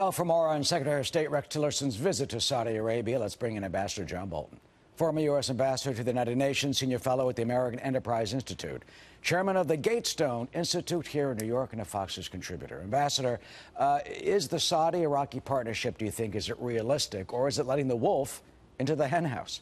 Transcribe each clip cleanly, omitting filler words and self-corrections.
Well, for more on Secretary of State Rex Tillerson's visit to Saudi Arabia, let's bring in Ambassador John Bolton, former U.S. Ambassador to the United Nations, Senior Fellow at the American Enterprise Institute, Chairman of the Gatestone Institute here in New York, and a Fox News contributor. Ambassador, is the Saudi-Iraqi partnership, do you think, is it realistic, or is it letting the wolf into the henhouse?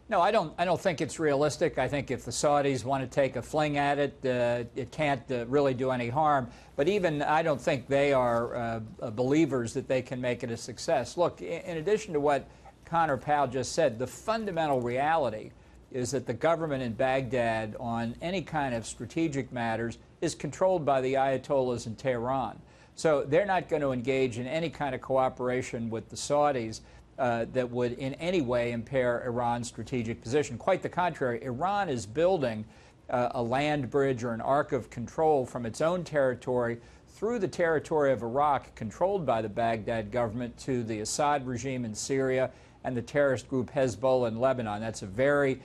No, I don't think it's realistic. I think if the Saudis want to take a fling at it, it can't really do any harm. But even I don't think they are believers that they can make it a success. Look, in addition to what Connor Powell just said, the fundamental reality is that the government in Baghdad on any kind of strategic matters is controlled by the Ayatollahs in Tehran. So they're not going to engage in any kind of cooperation with the Saudis that would in any way impair Iran's strategic position. Quite the contrary, Iran is building a land bridge or an arc of control from its own territory through the territory of Iraq, controlled by the Baghdad government, to the Assad regime in Syria and the terrorist group Hezbollah in Lebanon. That's a very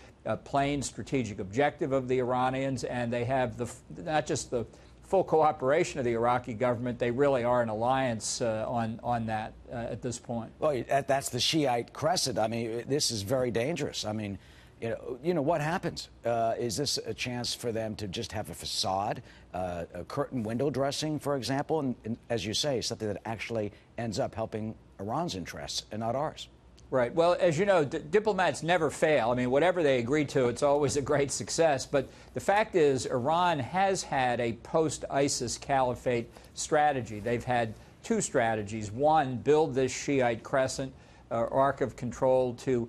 plain strategic objective of the Iranians, and they have not just the full cooperation of the Iraqi government, they really are an alliance on that at this point. Well, that's the Shiite crescent. I mean, this is very dangerous. I mean, you know what happens? Is this a chance for them to just have a facade, a curtain window dressing, for example, and as you say, something that actually ends up helping Iran's interests and not ours? Right. Well, as you know, diplomats never fail. I mean, whatever they agree to, it's always a great success. But the fact is, Iran has had a post-Isis Caliphate strategy. They've had two strategies. One, build this Shiite crescent, arc of control, to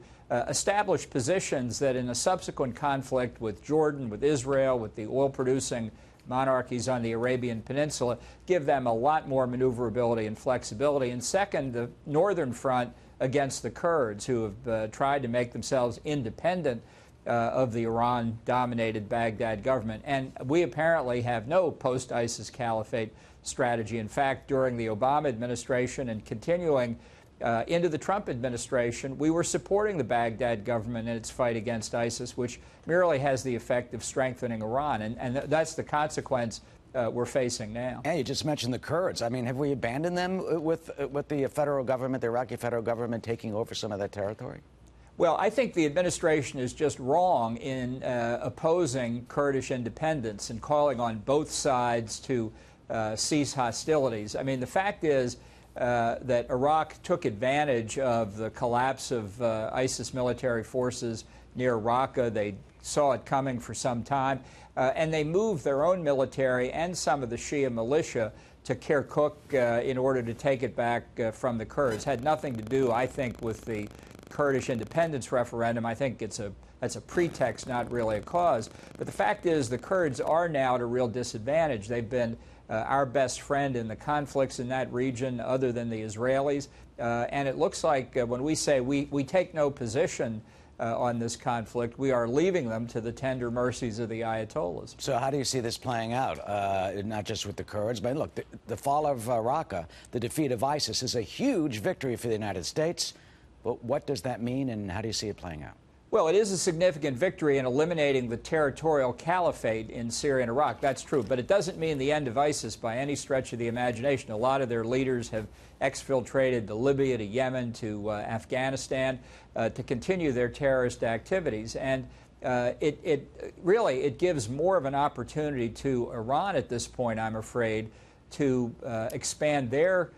establish positions that in a subsequent conflict with Jordan, with Israel, with the oil-producing monarchies on the Arabian Peninsula, give them a lot more maneuverability and flexibility. And second, the northern front against the Kurds, who have tried to make themselves independent of the Iran-dominated Baghdad government. And we apparently have no post-ISIS Caliphate strategy. In fact, during the Obama administration and continuing into the Trump administration, we were supporting the Baghdad government in its fight against ISIS, which merely has the effect of strengthening Iran. And that's the consequence we're facing now. And you just mentioned the Kurds. I mean, have we abandoned them with the federal government, the Iraqi federal government, taking over some of that territory? Well, I think the administration is just wrong in opposing Kurdish independence and calling on both sides to cease hostilities. I mean, the fact is that Iraq took advantage of the collapse of ISIS military forces near Raqqa. They saw it coming for some time, and they moved their own military and some of the Shia militia to Kirkuk in order to take it back from the Kurds. Had nothing to do, I think, with the Kurdish independence referendum. I think that's a pretext, not really a cause. But the fact is, the Kurds are now at a real disadvantage. They've been our best friend in the conflicts in that region, other than the Israelis. And it looks like when we say we take no position on this conflict, we are leaving them to the tender mercies of the Ayatollahs. So how do you see this playing out, not just with the Kurds? But look, the fall of Raqqa, the defeat of ISIS, is a huge victory for the United States. But what does that mean, and how do you see it playing out? Well, it is a significant victory in eliminating the territorial caliphate in Syria and Iraq. That's true. But it doesn't mean the end of ISIS by any stretch of the imagination. A lot of their leaders have exfiltrated to Libya, to Yemen, to Afghanistan to continue their terrorist activities. And it gives more of an opportunity to Iran at this point, I'm afraid, to expand their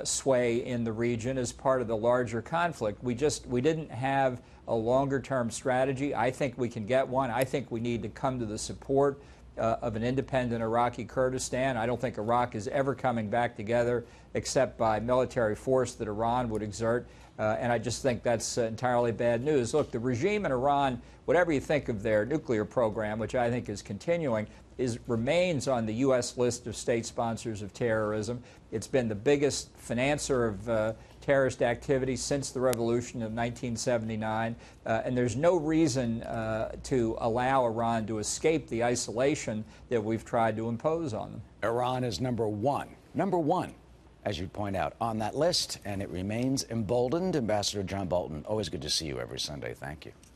sway in the region as part of the larger conflict. We didn't have a longer-term strategy. I think we can get one. I think we need to come to the support of an independent Iraqi Kurdistan. I don't think Iraq is ever coming back together except by military force that Iran would exert. And I just think that's entirely bad news. Look, the regime in Iran, whatever you think of their nuclear program, which I think is continuing, remains on the U.S. list of state sponsors of terrorism. It's been the biggest financer of terrorist activity since the revolution of 1979, and there's no reason to allow Iran to escape the isolation that we've tried to impose on them. Iran is number one, as you point out, on that list, and it remains emboldened. Ambassador John Bolton, always good to see you every Sunday. Thank you.